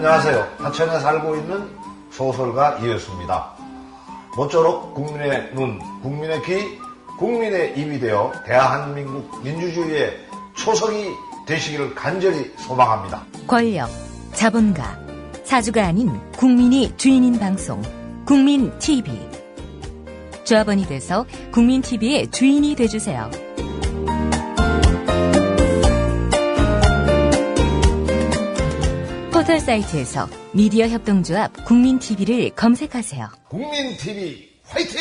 안녕하세요. 하천에 살고 있는 소설가 이효수입니다. 모쪼록 국민의 눈, 국민의 귀, 국민의 입이 되어 대한민국 민주주의의 초석이 되시기를 간절히 소망합니다. 권력, 자본가, 사주가 아닌 국민이 주인인 방송 국민TV. 조합원이 돼서 국민TV의 주인이 돼주세요. 포털 사이트에서 미디어 협동조합 국민TV를 검색하세요. 국민TV 화이팅!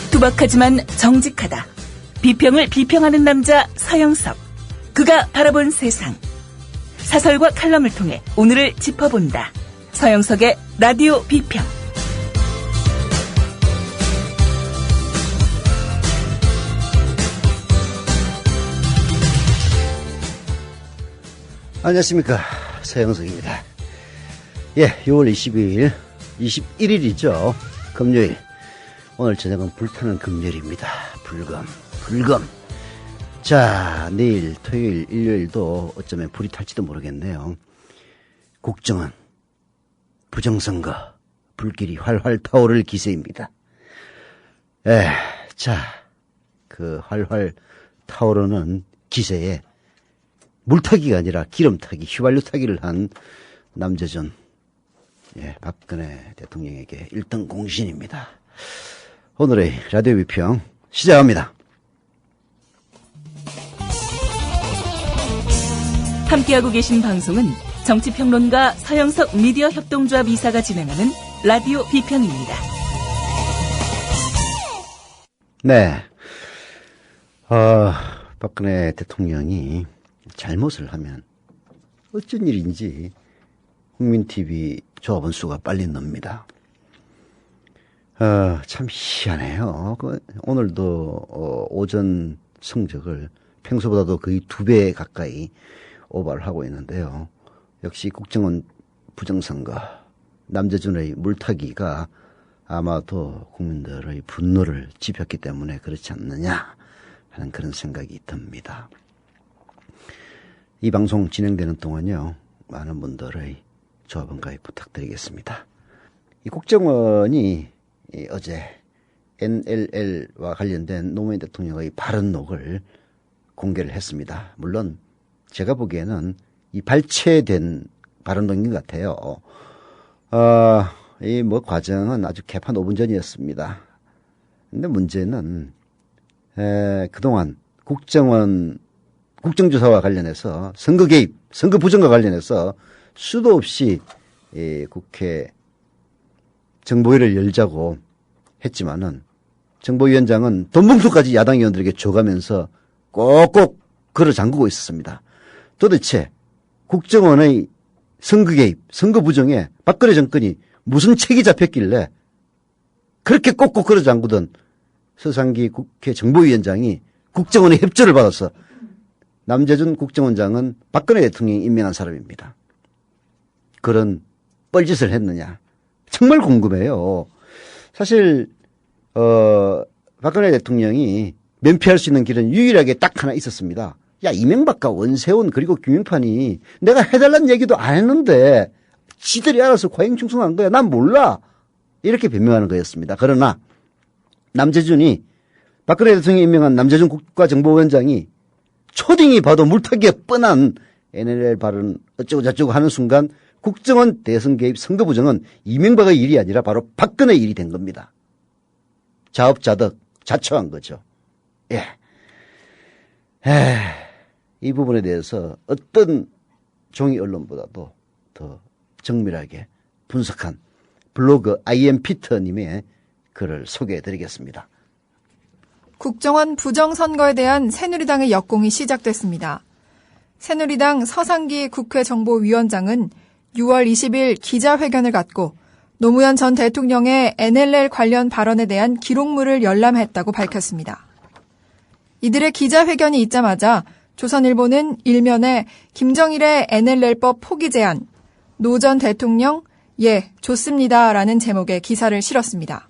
투박하지만 정직하다. 비평을 비평하는 남자 서영석. 그가 바라본 세상. 사설과 칼럼을 통해 오늘을 짚어본다. 서영석의 라디오 비평. 안녕하십니까, 서영석입니다. 예, 6월 22일, 21일이죠. 금요일. 오늘 저녁은 불타는 금요일입니다. 불금. 자, 내일 토요일, 일요일도 어쩌면 불이 탈지도 모르겠네요. 국정원, 부정선거, 불길이 활활 타오를 기세입니다. 자, 그 활활 타오르는 기세에 물타기가 아니라 기름타기, 휘발유 타기를 한 남재준, 박근혜 대통령에게 1등 공신입니다. 오늘의 라디오 비평 시작합니다. 함께하고 계신 방송은 정치평론가 서영석 미디어 협동조합 이사가 진행하는 라디오 비평입니다. 네. 박근혜 대통령이 잘못을 하면 어쩐 일인지 국민TV 조합원 수가 빨리 늡니다. 참 희한해요. 오늘도 오전 성적을 평소보다도 거의 2배 가까이 오버를 하고 있는데요. 역시 국정원 부정선거, 남재준의 물타기가 아마도 국민들의 분노를 짚었기 때문에 그렇지 않느냐 하는 그런 생각이 듭니다. 이 방송 진행되는 동안요, 많은 분들의 조합원 가입 부탁드리겠습니다. 이 국정원이 어제 NLL과 관련된 노무현 대통령의 발언록을 공개를 했습니다. 물론 제가 보기에는 이 발췌된 발언록인 것 같아요. 이 과정은 아주 개판 5분 전이었습니다. 근데 문제는 그동안 국정조사와 관련해서 선거 개입, 선거 부정과 관련해서 수도 없이 국회 정보위를 열자고 했지만은 정보위원장은 돈봉투까지 야당 의원들에게 줘가면서 꼭꼭 걸어 잠그고 있었습니다. 도대체 국정원의 선거 개입, 선거 부정에 박근혜 정권이 무슨 책이 잡혔길래 그렇게 꼭꼭 걸어 잠그던 서상기 국회 정보위원장이 국정원의 협조를 받아서 남재준 국정원장은 박근혜 대통령이 임명한 사람입니다. 그런 뻘짓을 했느냐. 정말 궁금해요. 사실 박근혜 대통령이 면피할 수 있는 길은 유일하게 딱 하나 있었습니다. 야, 이명박과 원세훈 그리고 김용판이 내가 해달라는 얘기도 안 했는데 지들이 알아서 과잉충성한 거야. 난 몰라. 이렇게 변명하는 거였습니다. 그러나 남재준이 박근혜 대통령이 임명한 남재준 국가정보위원장이 초딩이 봐도 물타기에 뻔한 NLL 발언 어쩌고 저쩌고 하는 순간 국정원 대선 개입 선거 부정은 이명박의 일이 아니라 바로 박근혜의 일이 된 겁니다. 자업자득 자초한 거죠. 이 부분에 대해서 어떤 종이 언론보다도 더 정밀하게 분석한 블로그 IM피터님의 글을 소개해드리겠습니다. 국정원 부정선거에 대한 새누리당의 역공이 시작됐습니다. 새누리당 서상기 국회 정보위원장은 6월 20일 기자회견을 갖고 노무현 전 대통령의 NLL 관련 발언에 대한 기록물을 열람했다고 밝혔습니다. 이들의 기자회견이 있자마자 조선일보는 일면에 김정일의 NLL법 포기 제안, 노 전 대통령, 예, 좋습니다라는 제목의 기사를 실었습니다.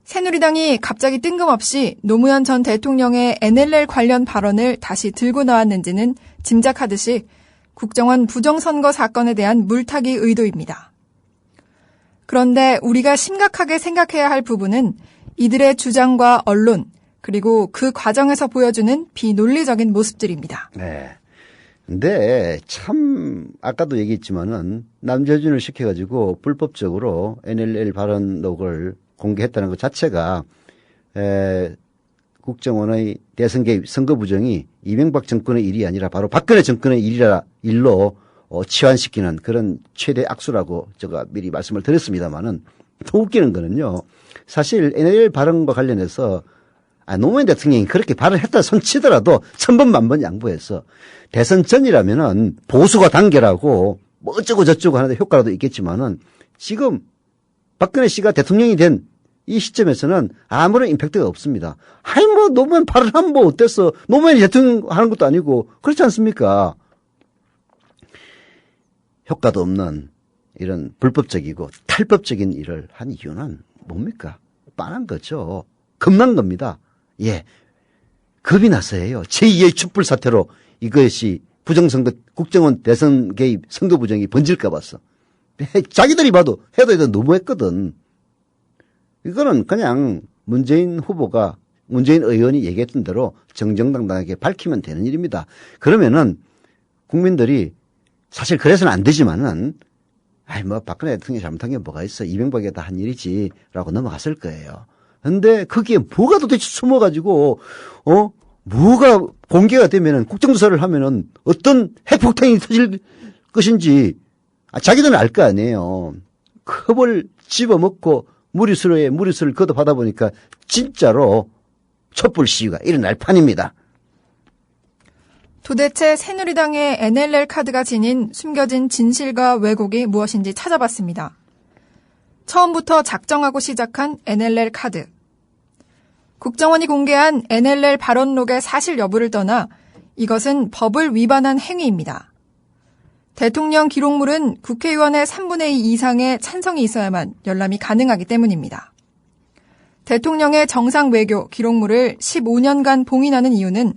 새누리당이 갑자기 뜬금없이 노무현 전 대통령의 NLL 관련 발언을 다시 들고 나왔는지는 짐작하듯이 국정원 부정선거 사건에 대한 물타기 의도입니다. 그런데 우리가 심각하게 생각해야 할 부분은 이들의 주장과 언론, 그리고 그 과정에서 보여주는 비논리적인 모습들입니다. 네. 근데 참 아까도 얘기했지만은 남재준을 시켜가지고 불법적으로 NLL 발언록을 공개했다는 것 자체가 국정원의 대선 개입 선거 부정이 이명박 정권의 일이 아니라 바로 박근혜 정권의 일로 치환시키는 그런 최대 악수라고 제가 미리 말씀을 드렸습니다만은 더 웃기는 거는요. 사실 NLL 발언과 관련해서 노무현 대통령이 그렇게 발언했다 손치더라도 천번 만번 양보해서 대선 전이라면은 보수가 단결하고 뭐 어쩌고 저쩌고 하는데 효과라도 있겠지만은 지금 박근혜 씨가 대통령이 된 이 시점에서는 아무런 임팩트가 없습니다. 아니 뭐 노무현 발언하면 뭐 어땠어. 노무현이 대통령 하는 것도 아니고 그렇지 않습니까? 효과도 없는 이런 불법적이고 탈법적인 일을 한 이유는 뭡니까? 뻔한 거죠. 겁난 겁니다. 예. 겁이 나서예요. 제2의 촛불 사태로 이것이 부정선거, 국정원 대선 개입 선거 부정이 번질까 봤어. 자기들이 봐도 해도 너무했거든. 이거는 그냥 문재인 의원이 얘기했던 대로 정정당당하게 밝히면 되는 일입니다. 그러면은 국민들이 사실 그래서는 안 되지만은 박근혜 대통령이 잘못한 게 뭐가 있어. 이명박이 다 한 일이지. 라고 넘어갔을 거예요. 근데 거기에 뭐가 도대체 숨어가지고, 뭐가 공개가 되면은 국정조사를 하면은 어떤 핵폭탄이 터질 것인지 자기들은 알 거 아니에요. 컵을 집어먹고 무리수를 거듭하다 보니까 진짜로 촛불 시위가 일어날 판입니다. 도대체 새누리당의 NLL 카드가 지닌 숨겨진 진실과 왜곡이 무엇인지 찾아봤습니다. 처음부터 작정하고 시작한 NLL 카드. 국정원이 공개한 NLL 발언록의 사실 여부를 떠나 이것은 법을 위반한 행위입니다. 대통령 기록물은 국회의원의 3분의 2 이상의 찬성이 있어야만 열람이 가능하기 때문입니다. 대통령의 정상 외교 기록물을 15년간 봉인하는 이유는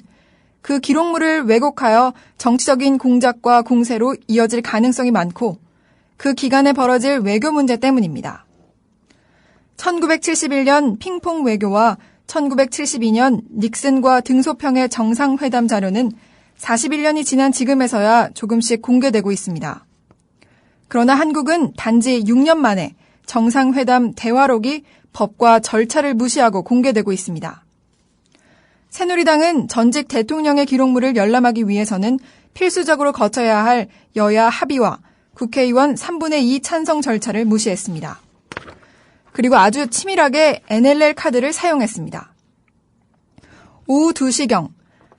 그 기록물을 왜곡하여 정치적인 공작과 공세로 이어질 가능성이 많고 그 기간에 벌어질 외교 문제 때문입니다. 1971년 핑퐁 외교와 1972년 닉슨과 등소평의 정상회담 자료는 41년이 지난 지금에서야 조금씩 공개되고 있습니다. 그러나 한국은 단지 6년 만에 정상회담 대화록이 법과 절차를 무시하고 공개되고 있습니다. 새누리당은 전직 대통령의 기록물을 열람하기 위해서는 필수적으로 거쳐야 할 여야 합의와 국회의원 3분의 2 찬성 절차를 무시했습니다. 그리고 아주 치밀하게 NLL 카드를 사용했습니다. 오후 2시경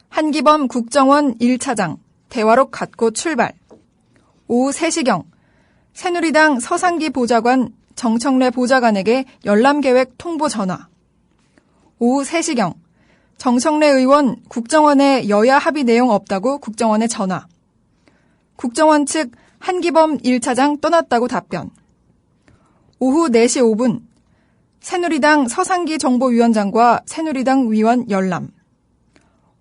한기범 국정원 1차장 대화록 갖고 출발. 오후 3시경 새누리당 서상기 보좌관 정청래 보좌관에게 열람계획 통보 전화. 오후 3시경 정청래 의원 국정원에 여야 합의 내용 없다고 국정원에 전화. 국정원 측 한기범 1차장 떠났다고 답변. 오후 4시 5분 새누리당 서상기 정보위원장과 새누리당 위원 열람.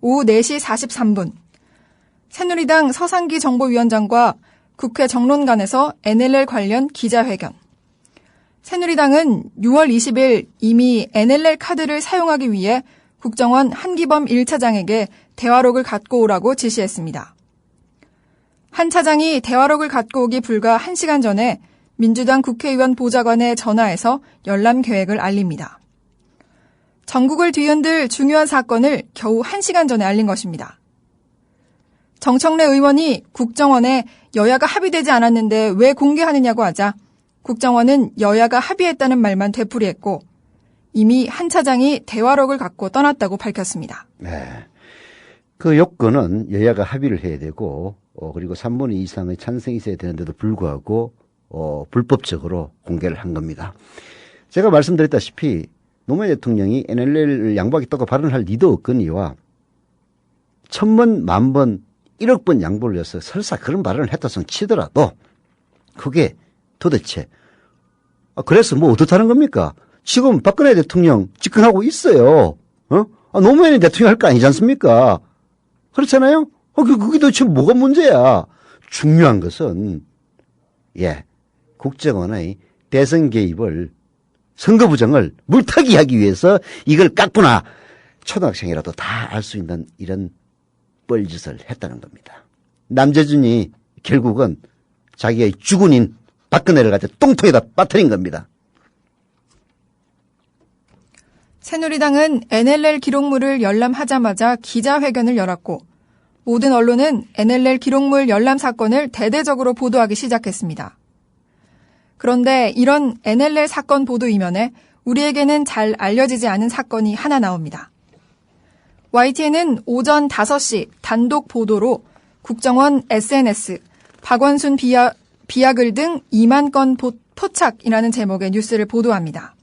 오후 4시 43분 새누리당 서상기 정보위원장과 국회 정론관에서 NLL 관련 기자회견. 새누리당은 6월 20일 이미 NLL 카드를 사용하기 위해 국정원 한기범 1차장에게 대화록을 갖고 오라고 지시했습니다. 한 차장이 대화록을 갖고 오기 불과 1시간 전에 민주당 국회의원 보좌관에 전화해서 열람 계획을 알립니다. 전국을 뒤흔들 중요한 사건을 겨우 1시간 전에 알린 것입니다. 정청래 의원이 국정원에 여야가 합의되지 않았는데 왜 공개하느냐고 하자 국정원은 여야가 합의했다는 말만 되풀이했고 이미 한 차장이 대화록을 갖고 떠났다고 밝혔습니다. 네. 그 요건은 여야가 합의를 해야 되고 그리고 3분의 2 이상의 찬성이 있어야 되는데도 불구하고 불법적으로 공개를 한 겁니다. 제가 말씀드렸다시피 노무현 대통령이 NLL을 양보하겠다고 발언할 리도 없거니와 1000번, 10,000번, 1억 번 양보를 해서 설사 그런 발언을 했다손 치더라도 그게 도대체 그래서 뭐 어떻다는 겁니까? 지금 박근혜 대통령 집권하고 있어요. 노무현이 대통령 할 거 아니지 않습니까? 그렇잖아요? 그게 도대체 뭐가 문제야? 중요한 것은 국정원의 대선 개입을 선거 부정을 물타기하기 위해서 이걸 깎구나. 초등학생이라도 다 알 수 있는 이런 뻘짓을 했다는 겁니다. 남재준이 결국은 자기의 주군인 박근혜를 가지고 똥통에다 빠뜨린 겁니다. 새누리당은 NLL 기록물을 열람하자마자 기자회견을 열었고 모든 언론은 NLL 기록물 열람 사건을 대대적으로 보도하기 시작했습니다. 그런데 이런 NLL 사건 보도 이면에 우리에게는 잘 알려지지 않은 사건이 하나 나옵니다. YTN은 오전 5시 단독 보도로 국정원 SNS, 박원순 비하글 등 2만 건 포착이라는 제목의 뉴스를 보도합니다.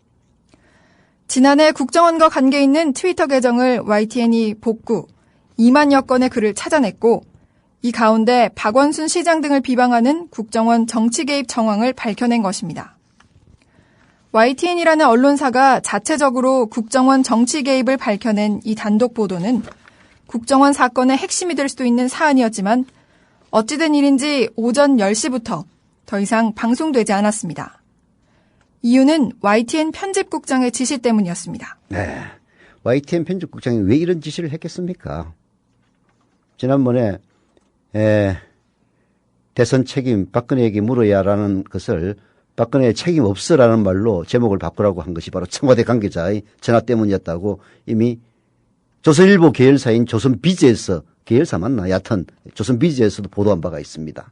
지난해 국정원과 관계 있는 트위터 계정을 YTN이 복구, 2만여 건의 글을 찾아냈고 이 가운데 박원순 시장 등을 비방하는 국정원 정치 개입 정황을 밝혀낸 것입니다. YTN이라는 언론사가 자체적으로 국정원 정치 개입을 밝혀낸 이 단독 보도는 국정원 사건의 핵심이 될 수도 있는 사안이었지만 어찌된 일인지 오전 10시부터 더 이상 방송되지 않았습니다. 이유는 YTN 편집국장의 지시 때문이었습니다. 네, YTN 편집국장이 왜 이런 지시를 했겠습니까? 지난번에 대선 책임 박근혜에게 물어야라는 것을 박근혜 책임 없어라는 말로 제목을 바꾸라고 한 것이 바로 청와대 관계자의 전화 때문이었다고 이미 조선일보 계열사인 조선비즈에서, 계열사 맞나? 여하튼 조선비즈에서도 보도한 바가 있습니다.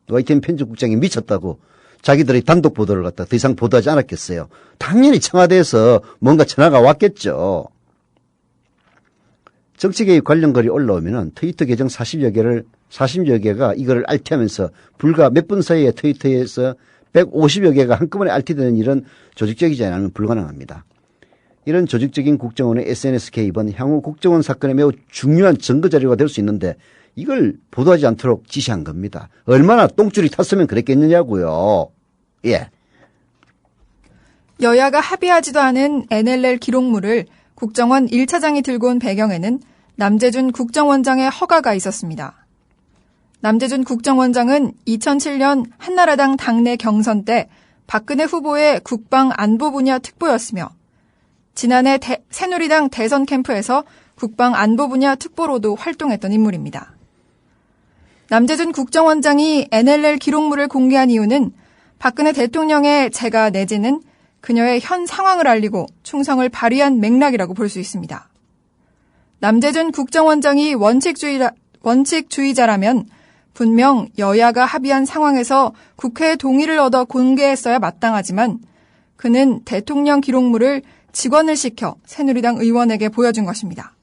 YTN 편집국장이 미쳤다고 자기들의 단독 보도를 갖다 더 이상 보도하지 않았겠어요. 당연히 청와대에서 뭔가 전화가 왔겠죠. 정치개입 관련 글이 올라오면은 트위터 계정 40여 개가 이거를 알티하면서 불과 몇 분 사이에 트위터에서 150여 개가 한꺼번에 알티되는 일은 조직적이지 않으면 불가능합니다. 이런 조직적인 국정원의 SNS 개입은 향후 국정원 사건에 매우 중요한 증거 자료가 될 수 있는데 이걸 보도하지 않도록 지시한 겁니다. 얼마나 똥줄이 탔으면 그랬겠느냐고요. 예. 여야가 합의하지도 않은 NLL 기록물을 국정원 1차장이 들고 온 배경에는 남재준 국정원장의 허가가 있었습니다. 남재준 국정원장은 2007년 한나라당 당내 경선 때 박근혜 후보의 국방안보 분야 특보였으며 지난해 새누리당 대선 캠프에서 국방안보 분야 특보로도 활동했던 인물입니다. 남재준 국정원장이 NLL 기록물을 공개한 이유는 박근혜 대통령의 재가 내지는 그녀의 현 상황을 알리고 충성을 발휘한 맥락이라고 볼 수 있습니다. 남재준 국정원장이 원칙주의자라면 분명 여야가 합의한 상황에서 국회의 동의를 얻어 공개했어야 마땅하지만 그는 대통령 기록물을 직원을 시켜 새누리당 의원에게 보여준 것입니다.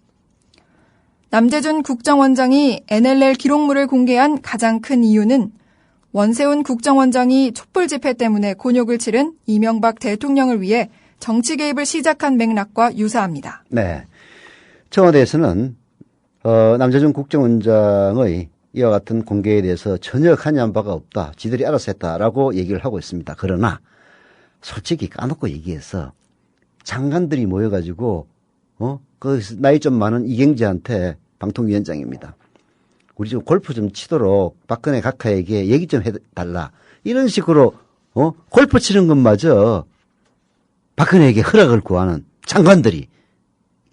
남재준 국정원장이 NLL 기록물을 공개한 가장 큰 이유는 원세훈 국정원장이 촛불 집회 때문에 곤욕을 치른 이명박 대통령을 위해 정치 개입을 시작한 맥락과 유사합니다. 네. 청와대에서는 남재준 국정원장의 이와 같은 공개에 대해서 전혀 관여한 바가 없다. 지들이 알아서 했다라고 얘기를 하고 있습니다. 그러나 솔직히 까놓고 얘기해서 장관들이 모여가지고 그 나이 좀 많은 이경재한테 방통위원장입니다. 우리 좀 골프 좀 치도록 박근혜 각하에게 얘기 좀 해달라. 이런 식으로 골프 치는 것마저 박근혜에게 허락을 구하는 장관들이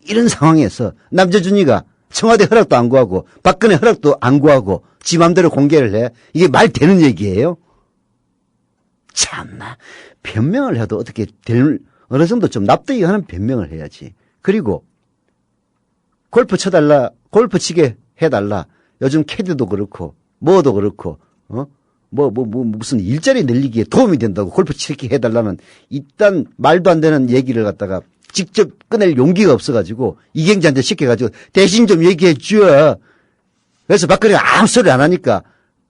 이런 상황에서 남재준이가 청와대 허락도 안 구하고 박근혜 허락도 안 구하고 지 맘대로 공개를 해. 이게 말 되는 얘기예요? 참나. 변명을 해도 어떻게 어느 정도 좀 납득이 가는 변명을 해야지. 그리고 골프 쳐달라, 골프 치게 해달라. 요즘 캐디도 그렇고 뭐도 그렇고 무슨 일자리 늘리기에 도움이 된다고 골프 치게 해달라는 이딴 말도 안 되는 얘기를 갖다가 직접 꺼낼 용기가 없어가지고 이경재한테 시켜가지고 대신 좀 얘기해 줘. 그래서 박근혜가 아무 소리 안 하니까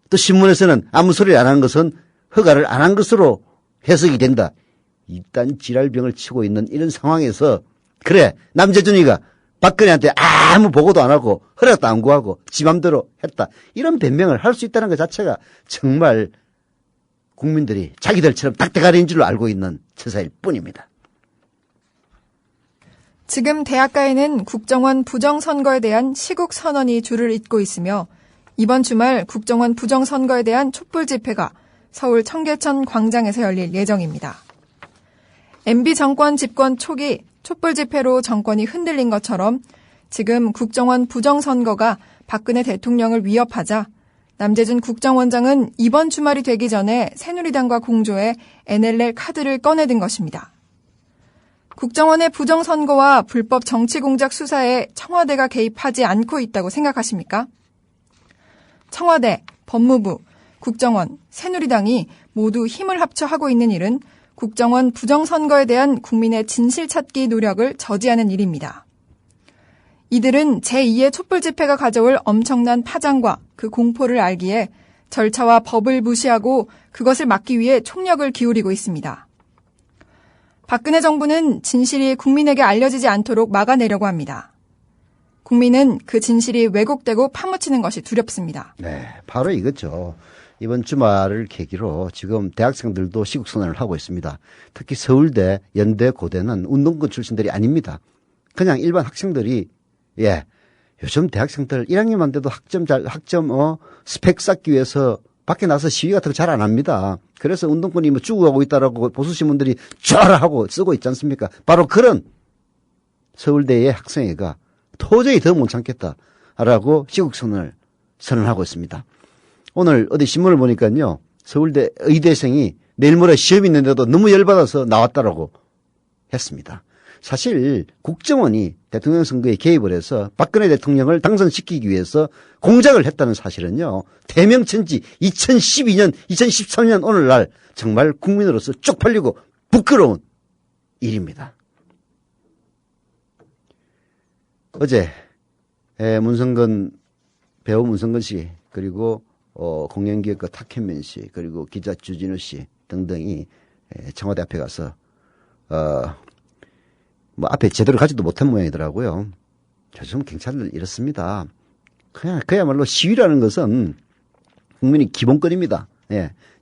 또 신문에서는 아무 소리 안 한 것은 허가를 안 한 것으로 해석이 된다. 이딴 지랄병을 치고 있는 이런 상황에서 그래 남재준이가 박근혜한테 아무 보고도 안 하고 허락도 안 구하고 지 맘대로 했다. 이런 변명을 할 수 있다는 것 자체가 정말 국민들이 자기들처럼 딱대가리인 줄로 알고 있는 처사일 뿐입니다. 지금 대학가에는 국정원 부정선거에 대한 시국 선언이 줄을 잇고 있으며 이번 주말 국정원 부정선거에 대한 촛불 집회가 서울 청계천 광장에서 열릴 예정입니다. MB 정권 집권 초기 촛불 집회로 정권이 흔들린 것처럼 지금 국정원 부정선거가 박근혜 대통령을 위협하자 남재준 국정원장은 이번 주말이 되기 전에 새누리당과 공조해 NLL 카드를 꺼내든 것입니다. 국정원의 부정선거와 불법 정치공작 수사에 청와대가 개입하지 않고 있다고 생각하십니까? 청와대, 법무부, 국정원, 새누리당이 모두 힘을 합쳐 하고 있는 일은 국정원 부정선거에 대한 국민의 진실 찾기 노력을 저지하는 일입니다. 이들은 제2의 촛불 집회가 가져올 엄청난 파장과 그 공포를 알기에 절차와 법을 무시하고 그것을 막기 위해 총력을 기울이고 있습니다. 박근혜 정부는 진실이 국민에게 알려지지 않도록 막아내려고 합니다. 국민은 그 진실이 왜곡되고 파묻히는 것이 두렵습니다. 네, 바로 이거죠. 이번 주말을 계기로 지금 대학생들도 시국선언을 하고 있습니다. 특히 서울대, 연대, 고대는 운동권 출신들이 아닙니다. 그냥 일반 학생들이 요즘 대학생들 1학년만 돼도 학점 스펙 쌓기 위해서 밖에 나서 시위 같은 거 잘 안 합니다. 그래서 운동권이 뭐 죽어가고 있다라고 보수신문들이 쫙 하고 쓰고 있지 않습니까? 바로 그런 서울대의 학생회가 도저히 더 못 참겠다라고 시국선언을 선언하고 있습니다. 오늘 어디 신문을 보니까요. 서울대 의대생이 내일 모레 시험 있는데도 너무 열받아서 나왔다라고 했습니다. 사실 국정원이 대통령 선거에 개입을 해서 박근혜 대통령을 당선시키기 위해서 공작을 했다는 사실은요. 대명천지 2012년, 2013년 오늘날 정말 국민으로서 쪽팔리고 부끄러운 일입니다. 어제 배우 문성근 씨 그리고 공연기획가 탁현민 씨 그리고 기자 주진우 씨 등등이 청와대 앞에 가서 앞에 제대로 가지도 못한 모양이더라고요. 요즘 경찰들 이렇습니다. 그야말로 시위라는 것은 국민의 기본권입니다.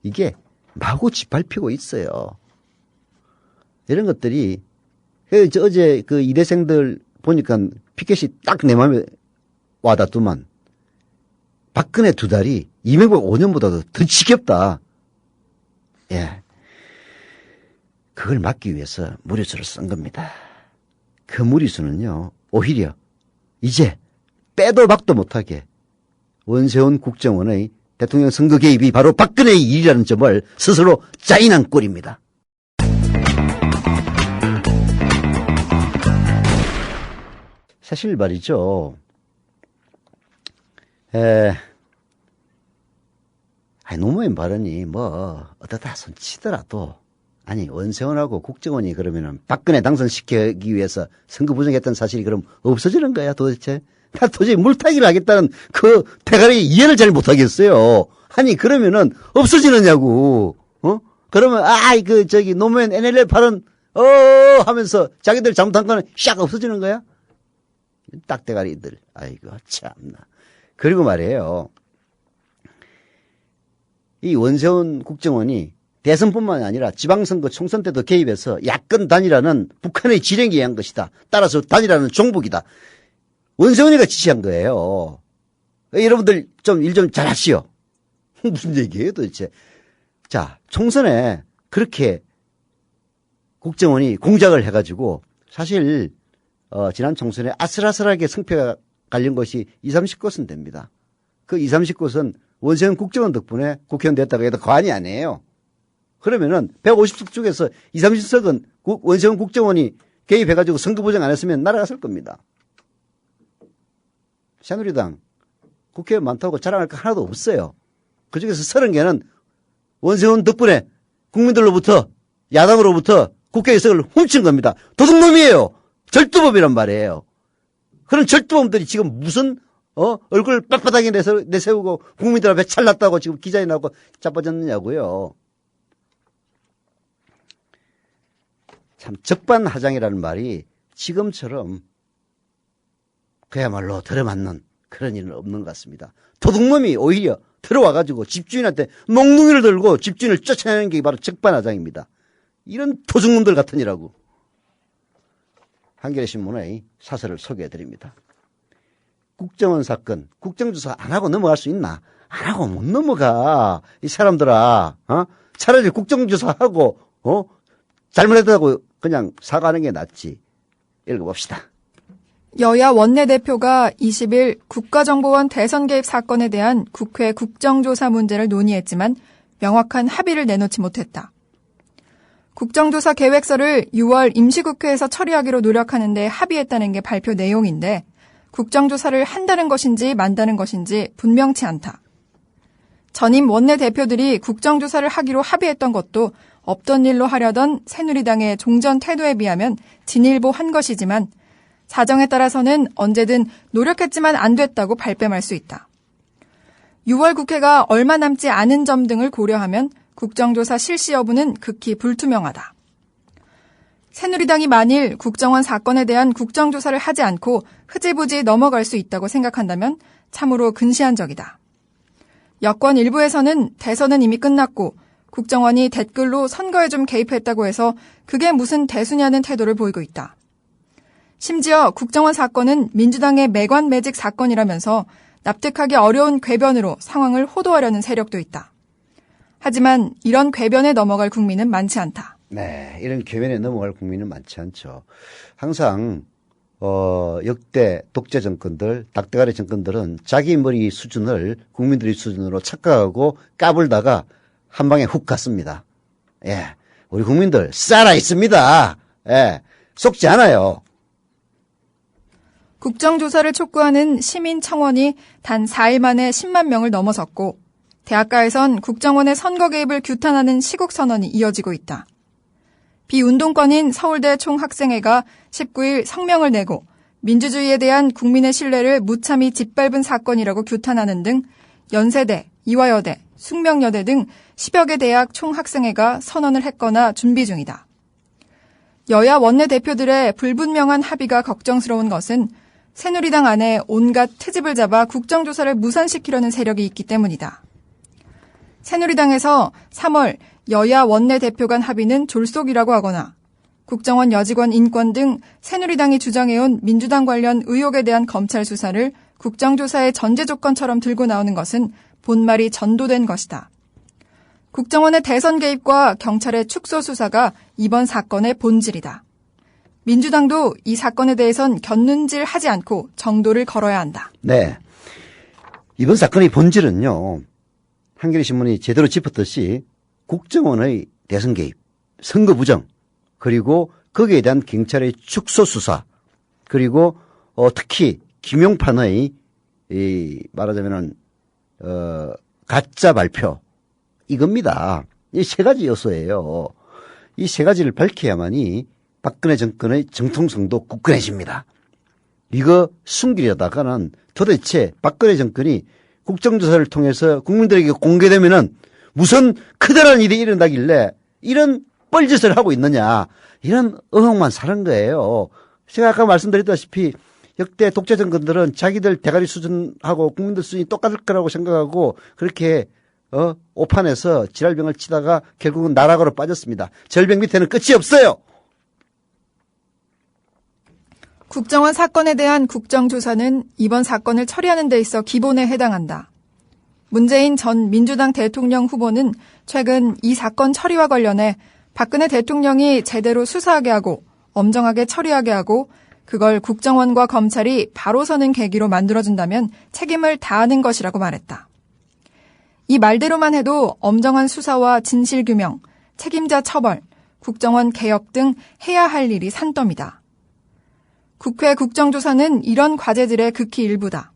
이게 마구 짓밟히고 있어요. 이런 것들이 어제 그 이대생들 보니까 피켓이 딱 내 마음에 와닿더만 박근혜 두 달이 이명박 5년보다도 더 지겹다. 그걸 막기 위해서 무리수를 쓴 겁니다. 그 무리수는요, 오히려 이제 빼도 박도 못하게 원세훈 국정원의 대통령 선거 개입이 바로 박근혜의 일이라는 점을 스스로 짜인한 꼴입니다. 사실 말이죠. 노무현 발언이 어떠다 손치더라도 원세훈하고 국정원이 그러면은 박근혜 당선시키기 위해서 선거 부정했다는 사실이 그럼 없어지는 거야 도대체? 나 도저히 물타기를 하겠다는 그 대가리 이해를 잘 못하겠어요. 그러면은 없어지느냐고. 그러면 노무현 NLL 발언 하면서 자기들 잘못한 거는 샥 없어지는 거야? 딱대가리들. 아이고 참나. 그리고 말이에요. 이 원세훈 국정원이 대선뿐만 아니라 지방선거 총선 때도 개입해서 야권 단일화는 북한의 지령에 의한 것이다. 따라서 단일화는 종북이다. 원세훈이가 지시한 거예요. 여러분들 좀 일 좀 잘하시오. 무슨 얘기예요 도대체. 자, 총선에 그렇게 국정원이 공작을 해가지고 사실 지난 총선에 아슬아슬하게 승패가 갈린 것이 20, 30곳은 됩니다. 그 20, 30곳은 원세훈 국정원 덕분에 국회의원 됐다고 해도 과언이 아니에요. 그러면은 150석 중에서 20, 30석은 원세훈 국정원이 개입해가지고 선거 부정 안 했으면 날아갔을 겁니다. 새누리당 국회의원 많다고 자랑할 거 하나도 없어요. 그중에서 30개는 원세훈 덕분에 국민들로부터 야당으로부터 국회의석을 훔친 겁니다. 도둑놈이에요. 절도범이란 말이에요. 그런 절도범들이 지금 무슨 얼굴 빳빳하게 내세우고 국민들 앞에 잘났다고 지금 기자에 나오고 자빠졌느냐고요. 참 적반하장이라는 말이 지금처럼 그야말로 들어맞는 그런 일은 없는 것 같습니다. 도둑놈이 오히려 들어와가지고 집주인한테 몽둥이를 들고 집주인을 쫓아내는 게 바로 적반하장입니다. 이런 도둑놈들 같으니라고. 한겨레 신문의 사설을 소개해드립니다. 국정원 사건, 국정조사 안 하고 넘어갈 수 있나? 안 하고 못 넘어가. 이 사람들아, 차라리 국정조사하고, 잘못했다고 그냥 사과하는 게 낫지. 읽어봅시다. 여야 원내대표가 20일 국가정보원 대선 개입 사건에 대한 국회 국정조사 문제를 논의했지만 명확한 합의를 내놓지 못했다. 국정조사 계획서를 6월 임시국회에서 처리하기로 노력하는데 합의했다는 게 발표 내용인데 국정조사를 한다는 것인지 만다는 것인지 분명치 않다. 전임 원내대표들이 국정조사를 하기로 합의했던 것도 없던 일로 하려던 새누리당의 종전 태도에 비하면 진일보한 것이지만 사정에 따라서는 언제든 노력했지만 안 됐다고 발뺌할 수 있다. 6월 국회가 얼마 남지 않은 점 등을 고려하면 국정조사 실시 여부는 극히 불투명하다. 새누리당이 만일 국정원 사건에 대한 국정조사를 하지 않고 흐지부지 넘어갈 수 있다고 생각한다면 참으로 근시안적이다. 여권 일부에서는 대선은 이미 끝났고 국정원이 댓글로 선거에 좀 개입했다고 해서 그게 무슨 대수냐는 태도를 보이고 있다. 심지어 국정원 사건은 민주당의 매관매직 사건이라면서 납득하기 어려운 궤변으로 상황을 호도하려는 세력도 있다. 하지만 이런 궤변에 넘어갈 국민은 많지 않다. 네, 이런 궤변에 넘어갈 국민은 많지 않죠. 항상 역대 독재 정권들, 닭대가리 정권들은 자기 머리 수준을 국민들의 수준으로 착각하고 까불다가 한 방에 훅 갔습니다. 예, 우리 국민들 살아 있습니다. 예, 속지 않아요. 국정조사를 촉구하는 시민청원이 단 4일 만에 10만 명을 넘어섰고 대학가에선 국정원의 선거 개입을 규탄하는 시국선언이 이어지고 있다. 비운동권인 서울대 총학생회가 19일 성명을 내고 민주주의에 대한 국민의 신뢰를 무참히 짓밟은 사건이라고 규탄하는 등 연세대, 이화여대, 숙명여대 등 10여 개 대학 총학생회가 선언을 했거나 준비 중이다. 여야 원내대표들의 불분명한 합의가 걱정스러운 것은 새누리당 안에 온갖 트집을 잡아 국정조사를 무산시키려는 세력이 있기 때문이다. 새누리당에서 3월 여야 원내대표 간 합의는 졸속이라고 하거나 국정원 여직원 인권 등 새누리당이 주장해온 민주당 관련 의혹에 대한 검찰 수사를 국정조사의 전제 조건처럼 들고 나오는 것은 본말이 전도된 것이다. 국정원의 대선 개입과 경찰의 축소 수사가 이번 사건의 본질이다. 민주당도 이 사건에 대해선 곁눈질 하지 않고 정도를 걸어야 한다. 네. 이번 사건의 본질은요. 한겨레 신문이 제대로 짚었듯이 국정원의 대선 개입, 선거 부정, 그리고 거기에 대한 경찰의 축소 수사, 그리고 특히 김용판의 말하자면은 가짜 발표 이겁니다. 이 세 가지 요소예요. 이 세 가지를 밝혀야만이 박근혜 정권의 정통성도 굳건해집니다. 이거 숨기려다가는 도대체 박근혜 정권이 국정조사를 통해서 국민들에게 공개되면은 무슨 크다란 일이 일어나길래 이런 뻘짓을 하고 있느냐, 이런 의혹만 사는 거예요. 제가 아까 말씀드렸다시피 역대 독재 정권들은 자기들 대가리 수준하고 국민들 수준이 똑같을 거라고 생각하고 그렇게 오판에서 지랄병을 치다가 결국은 나락으로 빠졌습니다. 절벽 밑에는 끝이 없어요. 국정원 사건에 대한 국정조사는 이번 사건을 처리하는 데 있어 기본에 해당한다. 문재인 전 민주당 대통령 후보는 최근 이 사건 처리와 관련해 박근혜 대통령이 제대로 수사하게 하고 엄정하게 처리하게 하고 그걸 국정원과 검찰이 바로 서는 계기로 만들어준다면 책임을 다하는 것이라고 말했다. 이 말대로만 해도 엄정한 수사와 진실규명, 책임자 처벌, 국정원 개혁 등 해야 할 일이 산더미다. 국회 국정조사는 이런 과제들의 극히 일부다.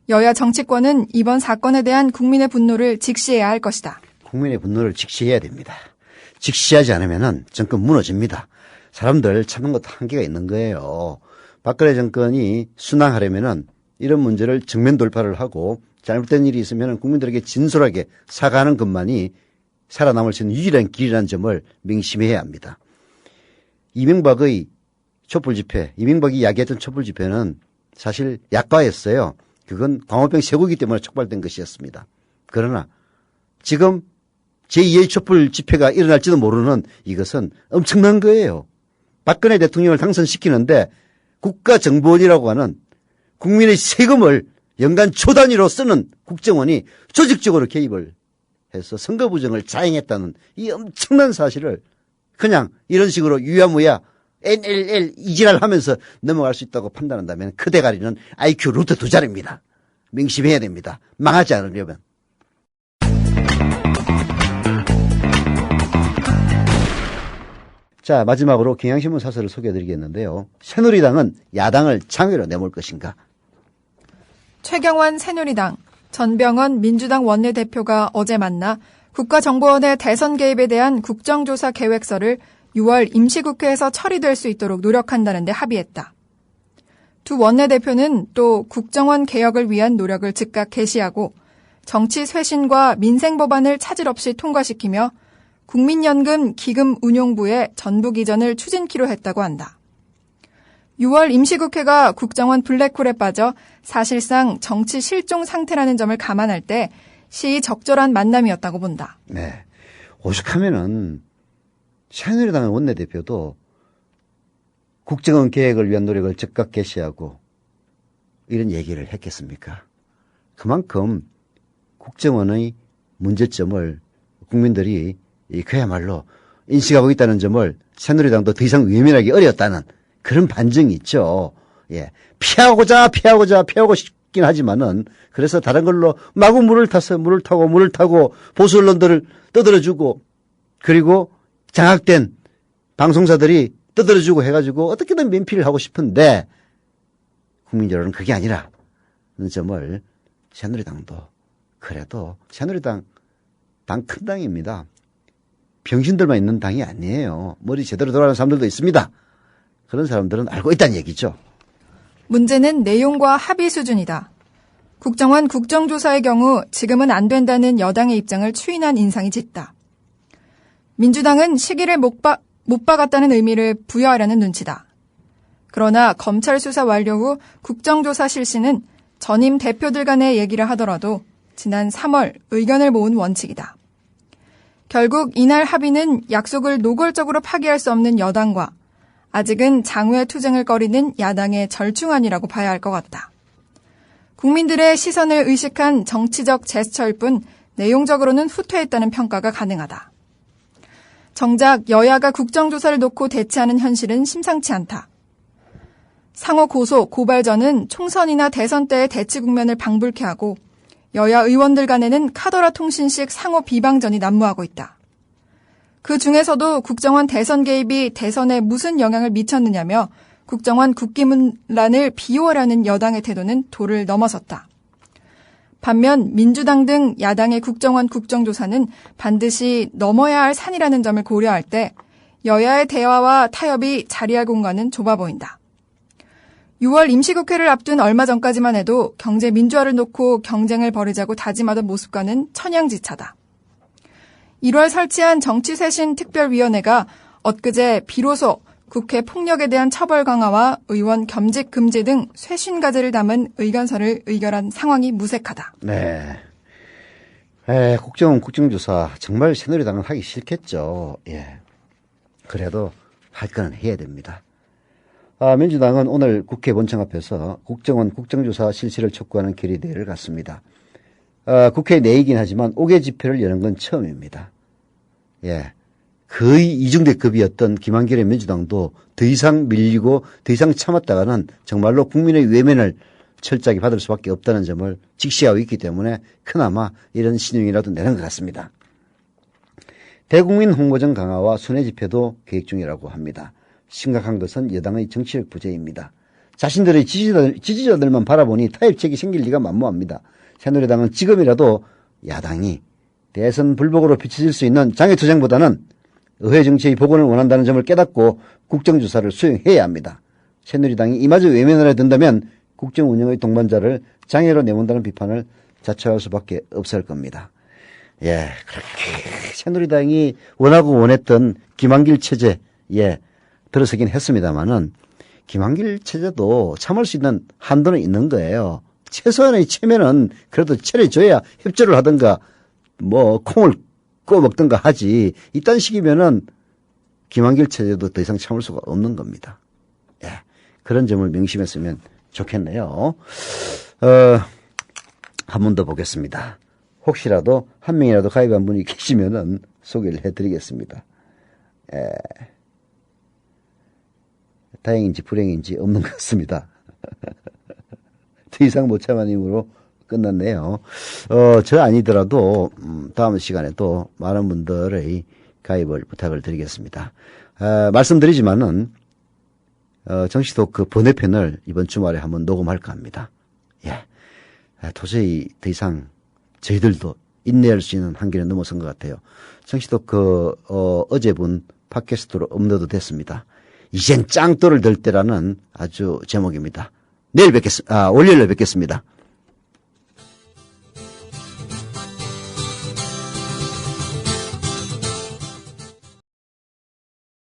여야 정치권은 이번 사건에 대한 국민의 분노를 직시해야 할 것이다. 국민의 분노를 직시해야 됩니다. 직시하지 않으면 정권 무너집니다. 사람들 참는 것도 한계가 있는 거예요. 박근혜 정권이 순항하려면 이런 문제를 정면 돌파를 하고 잘못된 일이 있으면 국민들에게 진솔하게 사과하는 것만이 살아남을 수 있는 유일한 길이라는 점을 명심해야 합니다. 이명박의 촛불 집회, 이명박이 이야기했던 촛불 집회는 사실 약과였어요. 그건 광우병 쇠고기 때문에 촉발된 것이었습니다. 그러나 지금 제2의 촛불 집회가 일어날지도 모르는 이것은 엄청난 거예요. 박근혜 대통령을 당선시키는데 국가정보원이라고 하는 국민의 세금을 연간 조 단위로 쓰는 국정원이 조직적으로 개입을 해서 선거 부정을 자행했다는 이 엄청난 사실을 그냥 이런 식으로 유야무야 NLL 이지랄 하면서 넘어갈 수 있다고 판단한다면 그 대가리는 IQ 루트 2자리입니다. 명심해야 됩니다. 망하지 않으려면. 자, 마지막으로 경향신문 사설을 소개해드리겠는데요. 새누리당은 야당을 장외로 내몰 것인가? 최경환 새누리당, 전병헌 민주당 원내대표가 어제 만나 국가정보원의 대선 개입에 대한 국정조사 계획서를 6월 임시국회에서 처리될 수 있도록 노력한다는 데 합의했다. 두 원내대표는 또 국정원 개혁을 위한 노력을 즉각 개시하고 정치 쇄신과 민생 법안을 차질 없이 통과시키며 국민연금 기금운용부의 전북 이전을 추진키로 했다고 한다. 6월 임시국회가 국정원 블랙홀에 빠져 사실상 정치 실종 상태라는 점을 감안할 때 시적절한 만남이었다고 본다. 네. 오죽하면은 새누리당 원내대표도 국정원 개혁을 위한 노력을 즉각 개시하고 이런 얘기를 했겠습니까? 그만큼 국정원의 문제점을 국민들이 그야말로 인식하고 있다는 점을 새누리당도 더 이상 외면하기 어려웠다는 그런 반증이 있죠. 예. 피하고 싶긴 하지만은 그래서 다른 걸로 마구 물을 타고 보수 언론들을 떠들어주고 그리고 장악된 방송사들이 떠들어주고 해가지고 어떻게든 면피를 하고 싶은데 국민 여론은 그게 아니라는 점을 새누리당도 그래도 새누리당 당 큰 당입니다. 병신들만 있는 당이 아니에요. 머리 제대로 돌아가는 사람들도 있습니다. 그런 사람들은 알고 있다는 얘기죠. 문제는 내용과 합의 수준이다. 국정원 국정조사의 경우 지금은 안 된다는 여당의 입장을 추인한 인상이 짙다. 민주당은 시기를 못 박았다는 의미를 부여하려는 눈치다. 그러나 검찰 수사 완료 후 국정조사 실시는 전임 대표들 간의 얘기를 하더라도 지난 3월 의견을 모은 원칙이다. 결국 이날 합의는 약속을 노골적으로 파기할 수 없는 여당과 아직은 장외 투쟁을 꺼리는 야당의 절충안이라고 봐야 할 것 같다. 국민들의 시선을 의식한 정치적 제스처일 뿐 내용적으로는 후퇴했다는 평가가 가능하다. 정작 여야가 국정조사를 놓고 대치하는 현실은 심상치 않다. 상호 고소, 고발전은 총선이나 대선 때의 대치 국면을 방불케 하고 여야 의원들 간에는 카더라 통신식 상호 비방전이 난무하고 있다. 그 중에서도 국정원 대선 개입이 대선에 무슨 영향을 미쳤느냐며 국정원 국기문란을 비호하려는 여당의 태도는 도를 넘어섰다. 반면 민주당 등 야당의 국정원 국정조사는 반드시 넘어야 할 산이라는 점을 고려할 때 여야의 대화와 타협이 자리할 공간은 좁아 보인다. 6월 임시국회를 앞둔 얼마 전까지만 해도 경제 민주화를 놓고 경쟁을 벌이자고 다짐하던 모습과는 천양지차다. 1월 설치한 정치쇄신 특별위원회가 엊그제 비로소 국회 폭력에 대한 처벌 강화와 의원 겸직 금지 등 쇄신 과제를 담은 의견서를 의결한 상황이 무색하다. 네. 국정원 국정조사 정말 새누리당은 하기 싫겠죠. 예. 그래도 할 거는 해야 됩니다. 민주당은 오늘 국회 본청 앞에서 국정원 국정조사 실시를 촉구하는 결의대회를 갖습니다. 국회 내이긴 하지만 5개 집회를 여는 건 처음입니다. 예. 거의 이중대급이었던 김한길의 민주당도 더 이상 밀리고 더 이상 참았다가는 정말로 국민의 외면을 철저하게 받을 수밖에 없다는 점을 직시하고 있기 때문에 그나마 이런 신용이라도 내는 것 같습니다. 대국민 홍보전 강화와 순회 집회도 계획 중이라고 합니다. 심각한 것은 여당의 정치력 부재입니다. 자신들의 지지자들만 바라보니 타협책이 생길 리가 만무합니다. 새누리당은 지금이라도 야당이 대선 불복으로 비춰질 수 있는 장애투쟁보다는 의회 정치의 복원을 원한다는 점을 깨닫고 국정조사를 수용해야 합니다. 새누리당이 이마저 외면을 해둔다면 국정 운영의 동반자를 장애로 내몬다는 비판을 자초할 수밖에 없을 겁니다. 예, 그렇게 새누리당이 원하고 원했던 김한길 체제, 예, 들어서긴 했습니다만은 김한길 체제도 참을 수 있는 한도는 있는 거예요. 최소한의 체면은 그래도 차려줘야 협조를 하든가 뭐 콩을 구워 먹든가 하지. 이딴 식이면은 김한길 체제도 더 이상 참을 수가 없는 겁니다. 예, 그런 점을 명심했으면 좋겠네요. 한 번 더 보겠습니다. 혹시라도 한 명이라도 가입한 분이 계시면은 소개를 해드리겠습니다. 다행인지 불행인지 없는 것 같습니다. 더 이상 못 참은 힘으로 끝났네요. 저 아니더라도 다음 시간에 또 많은 분들의 가입을 부탁을 드리겠습니다. 말씀드리지만은 정치톡 그 번외편을 이번 주말에 한번 녹음할까 합니다. 예, 도저히 더 이상 저희들도 인내할 수 있는 한계는 넘어선 것 같아요. 정치톡 어제 분 팟캐스트로 업로드 됐습니다. 이젠 짱돌을 들 때라는 아주 제목입니다. 월요일에 뵙겠습니다.